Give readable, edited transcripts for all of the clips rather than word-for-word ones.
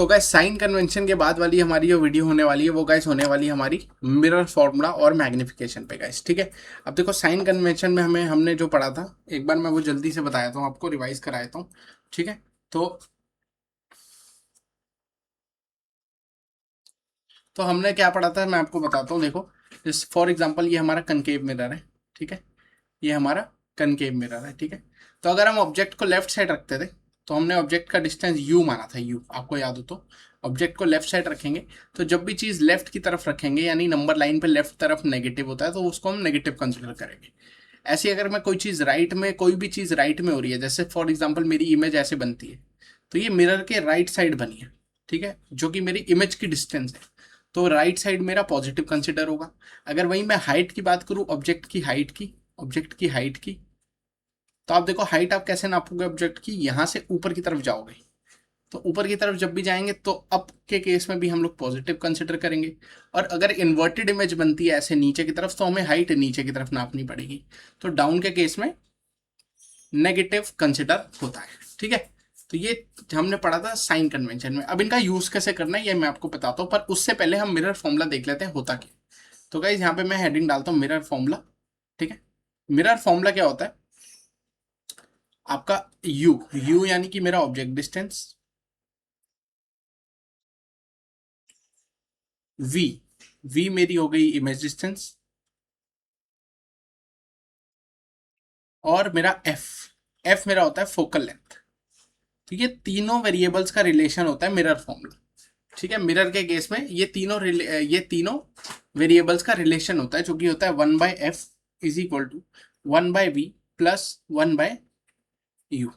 तो guys sign convention के बाद वाली हमारी जो वीडियो होने वाली है वो गाइस होने वाली है हमारी मिरर फॉर्मूला और मैग्निफिकेशन पे गाइस, ठीक है। अब देखो साइन कन्वेंशन में हमने जो पढ़ा था, एक बार मैं वो जल्दी से बताया था आपको, रिवाइज कराया था, ठीक है। तो हमने क्या पढ़ा था मैं आपको बताता हूँ। देखो जिस फॉर एग्जांपल ये हमारा कनकेव मिरर है, ठीक है। ये हमारा कनकेव मिरर है, ठीक है। तो अगर हम ऑब्जेक्ट को लेफ्ट साइड रखते थे तो हमने ऑब्जेक्ट का डिस्टेंस u माना था, u आपको याद हो तो। ऑब्जेक्ट को लेफ्ट साइड रखेंगे तो जब भी चीज लेफ्ट की तरफ रखेंगे यानी नंबर लाइन पे लेफ्ट तरफ नेगेटिव होता है तो उसको हम नेगेटिव कंसिडर करेंगे। ऐसे अगर मैं कोई चीज राइट में, कोई भी चीज राइट में हो रही है, जैसे फॉर एग्जाम्पल मेरी इमेज ऐसे बनती है तो ये मिरर के राइट साइड बनी है, ठीक है, जो कि मेरी इमेज की डिस्टेंस है, तो राइट साइड मेरा पॉजिटिव कंसिडर होगा। अगर वहीं मैं हाइट की बात करूं, ऑब्जेक्ट की हाइट की, तो आप देखो हाइट आप कैसे नापोगे ऑब्जेक्ट की, यहां से ऊपर की तरफ जाओगे, तो ऊपर की तरफ जब भी जाएंगे तो अप के केस में भी हम लोग पॉजिटिव कंसिडर करेंगे। और अगर इन्वर्टेड इमेज बनती है ऐसे नीचे की तरफ तो हमें हाइट नीचे की तरफ नापनी पड़ेगी, तो डाउन के केस में नेगेटिव कंसिडर होता है, ठीक है। तो ये हमने पढ़ा था साइन कन्वेंशन में। अब इनका यूज कैसे करना है ये मैं आपको बताता हूँ, पर उससे पहले हम मिरर फॉर्मूला देख लेते हैं होता क्या। तो गाइज यहाँ पे मैं हेडिंग डालता हूँ मिरर फॉर्मूला, ठीक है। मिरर फॉर्मूला क्या होता है आपका, यू यानी कि मेरा ऑब्जेक्ट डिस्टेंस, वी वी मेरी हो गई इमेज डिस्टेंस, और मेरा एफ मेरा होता है फोकल लेंथ। तो ये तीनों वेरिएबल्स का रिलेशन होता है मिरर फॉर्मूला, ठीक है। मिरर के केस में ये तीनों वेरिएबल्स का रिलेशन होता है जो कि होता है 1/f is equal to 1/v plus 1/u।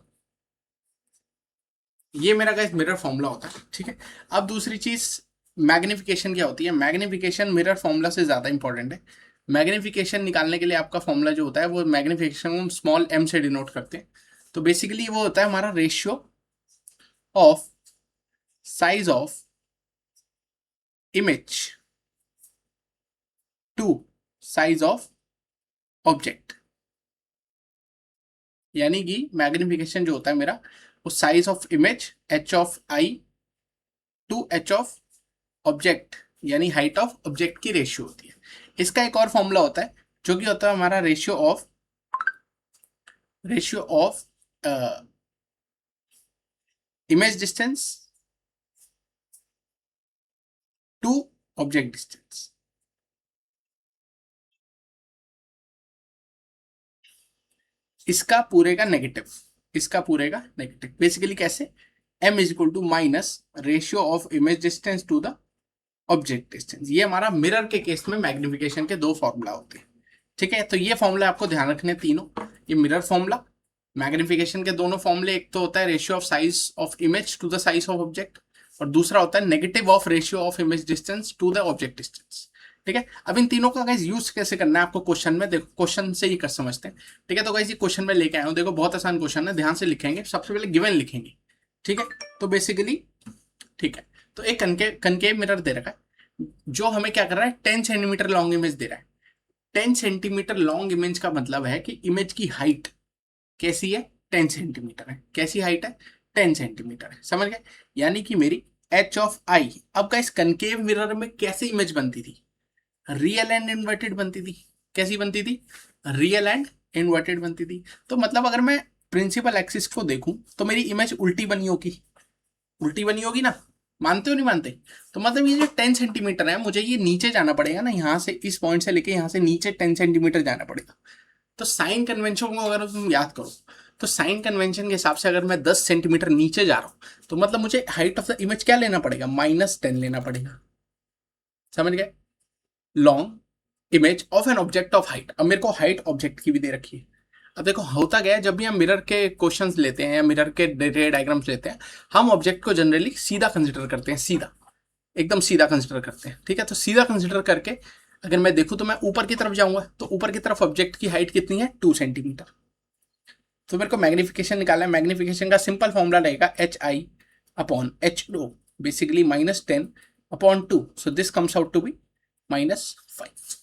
ये मेरा गाइस मिरर फॉर्मूला होता है, ठीक है। अब दूसरी चीज मैग्निफिकेशन क्या होती है। मैग्निफिकेशन मिरर फॉर्मूला से ज्यादा इंपॉर्टेंट है। मैग्निफिकेशन निकालने के लिए आपका फॉर्मूला जो होता है वो मैग्निफिकेशन हम स्मॉल m से डिनोट करते हैं। तो बेसिकली वो होता है हमारा ratio of size of image to size of object. यानी कि मैग्निफिकेशन जो होता है मेरा वो size of image h of i to h of object यानी हाइट ऑफ ऑब्जेक्ट की रेशियो होती है। इसका एक और फॉर्मूला होता है जो कि होता है हमारा ratio of image distance to object distance. इसका पूरे का नेगेटिव बेसिकली कैसे, m is equal to minus ratio of image distance to the object distance. ये हमारा मिरर के केस में मैग्निफिकेशन के दो फॉर्मूला होते हैं, ठीक है। तो ये फॉर्मूला आपको ध्यान रखने तीनों, ये मिरर फॉर्मूला, मैग्निफिकेशन के दोनों फॉर्मूले, एक तो होता है ratio of size of image to the size of object और दूसरा होता है negative of ratio of image distance to the object distance, ठीक है। अब इन तीनों का गाइस यूज कैसे करना है आपको क्वेश्चन में, देखो क्वेश्चन से ही कर समझते हैं, ठीक है। तो गाइस ये क्वेश्चन में लेके आया हूं, देखो बहुत आसान क्वेश्चन है, ध्यान से लिखेंगे। सबसे पहले गिवन लिखेंगे, ठीक है। तो बेसिकली ठीक है, तो एक कनकेव मिरर दे रखा है जो हमें क्या कर रहा है, 10 सेंटीमीटर लॉन्ग इमेज दे रहा है। 10 सेंटीमीटर लॉन्ग इमेज का मतलब है कि इमेज की हाइट कैसी है, 10 सेंटीमीटर है। कैसी हाइट है, 10 सेंटीमीटर है, समझ गए। यानी कि मेरी h ऑफ i, अब का इस कनकेव मिरर में कैसी इमेज बनती थी, रियल एंड इन्वर्टेड बनती थी। कैसी बनती थी, रियल एंड इन्वर्टेड बनती थी। तो मतलब अगर मैं प्रिंसिपल एक्सिस को देखूं तो मेरी इमेज उल्टी बनी होगी ना, मानते हो नहीं मानते। तो मतलब ये जो 10 सेंटीमीटर है मुझे ये नीचे जाना पड़ेगा ना, यहाँ से इस पॉइंट से लेके यहाँ से नीचे 10 सेंटीमीटर जाना पड़ेगा। तो साइन कन्वेंशन को अगर तुम याद करो तो साइन कन्वेंशन के हिसाब से अगर मैं 10 सेंटीमीटर नीचे जा रहा हूं तो मतलब मुझे हाइट ऑफ द इमेज क्या लेना पड़ेगा, -10 लेना पड़ेगा, समझ गए। Long image of an object of height, अब मेरे को हाइट ऑब्जेक्ट की भी दे रखी है। अब देखो होता क्या है, जब भी हम मिरर के क्वेश्चंस लेते हैं या मिरर के रे डायग्राम्स लेते हैं, हम ऑब्जेक्ट को जनरली सीधा कंसिडर करते हैं, सीधा एकदम सीधा कंसिडर करते हैं, ठीक है। तो सीधा कंसिडर करके अगर मैं देखूं तो मैं ऊपर की तरफ जाऊंगा तो ऊपर की तरफ ऑब्जेक्ट की हाइट कितनी है, 2 सेंटीमीटर। तो मेरे को मैग्निफिकेशन निकालना है, मैग्निफिकेशन का सिंपल फॉर्मूला रहेगा HI/H2 basically -10/2, so this comes out to be -5,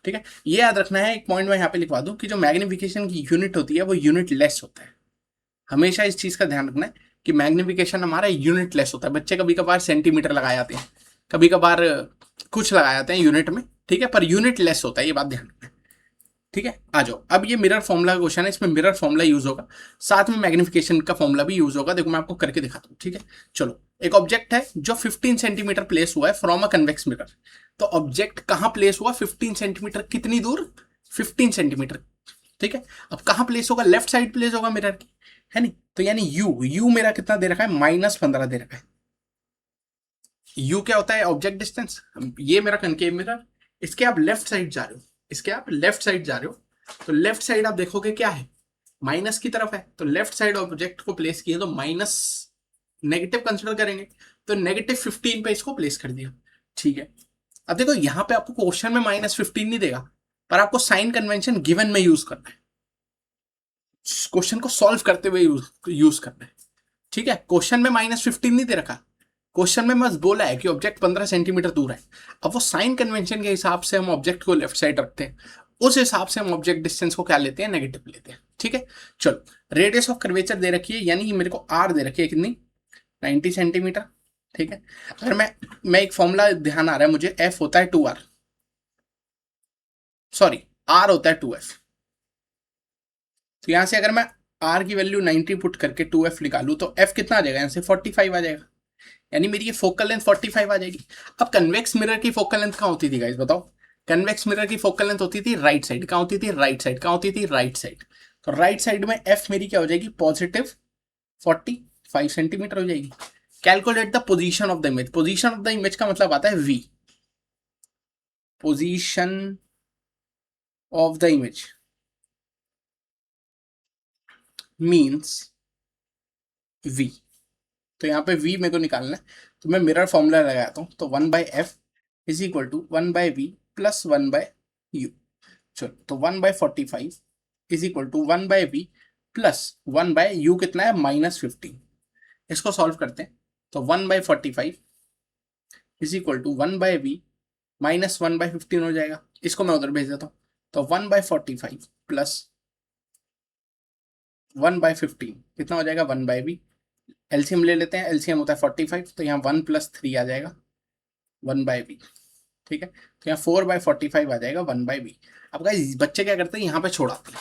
ठीक है। ये याद रखना है, एक पॉइंट मैं यहाँ पे लिखवा दूं कि जो मैग्निफिकेशन की यूनिट होती है वो यूनिट लेस होता है, हमेशा इस चीज का ध्यान रखना है। कि मैग्निफिकेशन हमारा यूनिट लेस होता है। बच्चे कभी कभार सेंटीमीटर लगाए जाते हैं, कभी कभार कुछ लगाए जाते हैं यूनिट में, ठीक है, पर यूनिट लेस होता है, ये बात ध्यान रखना। ठीक है, आ जाओ, अब ये मिरर फॉर्मूला का क्वेश्चन है, इसमें मिरर फॉर्मूला यूज होगा, साथ में मैग्निफिकेशन का फॉर्मूला भी यूज होगा। देखो मैं आपको करके दिखाता हूँ, ठीक है। चलो, एक ऑब्जेक्ट है जो 15 सेंटीमीटर प्लेस हुआ है फ्रॉम अ कन्वेक्स मिरर। तो ऑब्जेक्ट कहां प्लेस हुआ? 15 सेंटीमीटर, कितनी दूर? 15 सेंटीमीटर, ठीक है। अब कहां प्लेस होगा? लेफ्ट साइड प्लेस होगा मिरर की, है नहीं? तो यानी यू मेरा कितना दे रखा है? -15 दे रखा है। यू क्या होता है? Object distance. ये मेरा कनकेव मिरर, इसके आप लेफ्ट साइड जा रहे हो, इसके आप लेफ्ट साइड जा रहे हो, तो लेफ्ट साइड आप देखोगे क्या है? माइनस की तरफ है। तो लेफ्ट साइड ऑब्जेक्ट को प्लेस किया तो माइनस, नेगेटिव कंसिडर करेंगे, तो -15 पे इसको प्लेस कर दिया, ठीक है। अब देखो यहां पे आपको क्वेश्चन में -15 नहीं देगा, पर आपको साइन कन्वेंशन गिवन में यूज करना है, क्वेश्चन को सॉल्व करते हुए यूज करना है, ठीक है। क्वेश्चन में -15 नहीं दे रखा, क्वेश्चन में बस बोला है कि ऑब्जेक्ट 15 सेंटीमीटर दूर है। अब वो साइन कन्वेंशन के हिसाब से हम ऑब्जेक्ट को लेफ्ट साइड रखते हैं, उस हिसाब से हम ऑब्जेक्ट डिस्टेंस को क्या लेते हैं? नेगेटिव लेते हैं, ठीक है। चलो, रेडियस ऑफ कर्वेचर दे रखी है, यानी मेरे को आर दे रखी है, कितनी? 90 सेंटीमीटर, ठीक है। अगर मैं एक फॉर्मूला ध्यान आ रहा है मुझे, एफ होता है 2r, सॉरी आर होता है 2f। तो यहां से अगर मैं आर की वैल्यू 90 पुट करके 2f निकालू तो f कितना आ जाएगा? यहां से 45 आ जाएगा, यानी मेरी ये फोकल लेंथ 45 आ जाएगी। अब कन्वेक्स मिरर की फोकल लेंथ कहाँ होती थी गाइस, बताओ? कन्वेक्स मिरर की फोकल लेंथ होती थी राइट साइड। कहाँ होती थी? Right side. कहाँ होती थी? Right side. तो राइट साइड में एफ मेरी क्या हो जाएगी? +45 सेंटीमीटर हो जाएगी। Calculate the position of the image. Position of the image का मतलब आता है V, position of the image means V. तो यहाँ पे v मेरे को निकालना है, तो मैं मिरर फॉर्मूला लगाता हूँ। तो 1/f is equal to 1/v plus 1/u। चलो, तो 1/45 is equal to 1/v plus 1/u कितना है? -15। इसको सॉल्व करते हैं, तो 1/45 is equal to 1/v minus 1/15 हो जाएगा। इसको मैं उधर भेज देता हूँ, तो 1/45 प्लस 1/15 कितना हो जाएगा? 1/v। एलसीएम ले लेते हैं, एलसीएम होता है 45, तो यहाँ 1 + 3 आ जाएगा 1/v, ठीक है। तो यहाँ 4/45 आ जाएगा 1/v। अब गाइस बच्चे क्या करते हैं? यहाँ पे छोड़ाते हैं,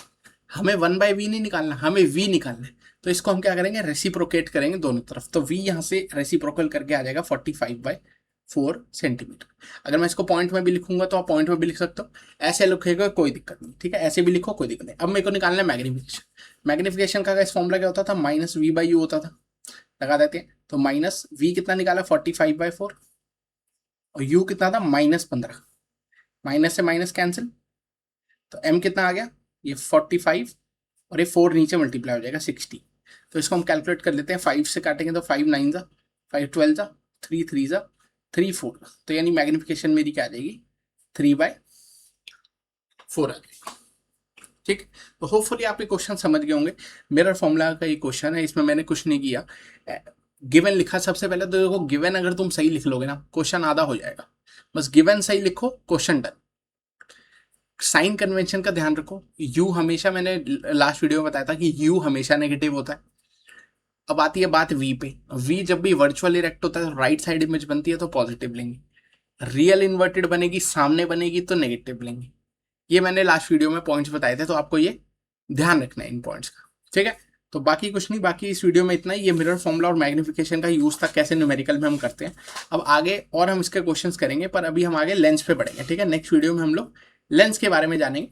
हमें 1/v नहीं निकालना, हमें v निकालना है। तो इसको हम क्या करेंगे? रेसिप्रोकेट करेंगे दोनों तरफ, तो v यहाँ से रेसिप्रोकल करके आ जाएगा 45/4 सेंटीमीटर। अगर मैं इसको पॉइंट में भी लिखूंगा तो आप पॉइंट में भी लिख सकते हो, ऐसे लिखेगा कोई दिक्कत नहीं, ठीक है, ऐसे भी लिखो कोई दिक्कत नहीं। अब मेरे को निकालना है मैग्निफिकेशन। मैग्निफिकेशन का इस फॉर्मूला क्या होता था? -v/u होता था, लगा देते हैं। तो -v कितना निकाला? 45/4, और u कितना था? -15। माइनस से माइनस कैंसिल, तो m कितना आ गया? ये 45, और ये 4 नीचे मल्टीप्लाई हो जाएगा 60। तो इसको हम कैलकुलेट कर लेते हैं, 5 से काटेंगे तो 5 9 जा, 5 12 जा, 3 3 जा, 3 4। तो यानी मैग्निफिकेशन मेरी क्या आ जाएगी? 3/4 आ जाएगी, ठीक। तो होपफुली आप ये क्वेश्चन समझ गए होंगे। मिरर फॉर्मूला का ये क्वेश्चन है, इसमें मैंने कुछ नहीं किया, गिवन लिखा सबसे पहले। तो देखो गिवन अगर तुम सही लिख लोगे ना, क्वेश्चन आधा हो जाएगा। बस गिवन सही लिखो, क्वेश्चन डन। साइन कन्वेंशन का ध्यान रखो, यू हमेशा, मैंने लास्ट वीडियो में बताया था कि यू हमेशा नेगेटिव होता है। अब आती है बात वी पे। वी जब भी वर्चुअल इरेक्ट होता है तो राइट साइड इमेज बनती है तो पॉजिटिव लेंगे, रियल इन्वर्टेड बनेगी, सामने बनेगी तो नेगेटिव लेंगे। ये मैंने लास्ट वीडियो में पॉइंट्स बताए थे, तो आपको ये ध्यान रखना है इन पॉइंट्स का, ठीक है। तो बाकी कुछ नहीं, बाकी इस वीडियो में इतना ही। ये मिरर फॉर्मूला और मैग्निफिकेशन का यूज था, कैसे न्यूमेरिकल में हम करते हैं। अब आगे और हम इसके क्वेश्चंस करेंगे, पर अभी हम आगे लेंस पे बढ़ेंगे, ठीक है। नेक्स्ट वीडियो में हम लोग लेंस के बारे में जानेंगे,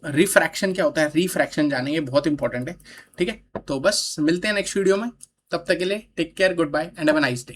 रिफ्रैक्शन क्या होता है, रिफ्रैक्शन जानेंगे, बहुत इंपॉर्टेंट है, ठीक है। तो बस मिलते हैं नेक्स्ट वीडियो में, तब तक के लिए take care, goodbye and have a nice day.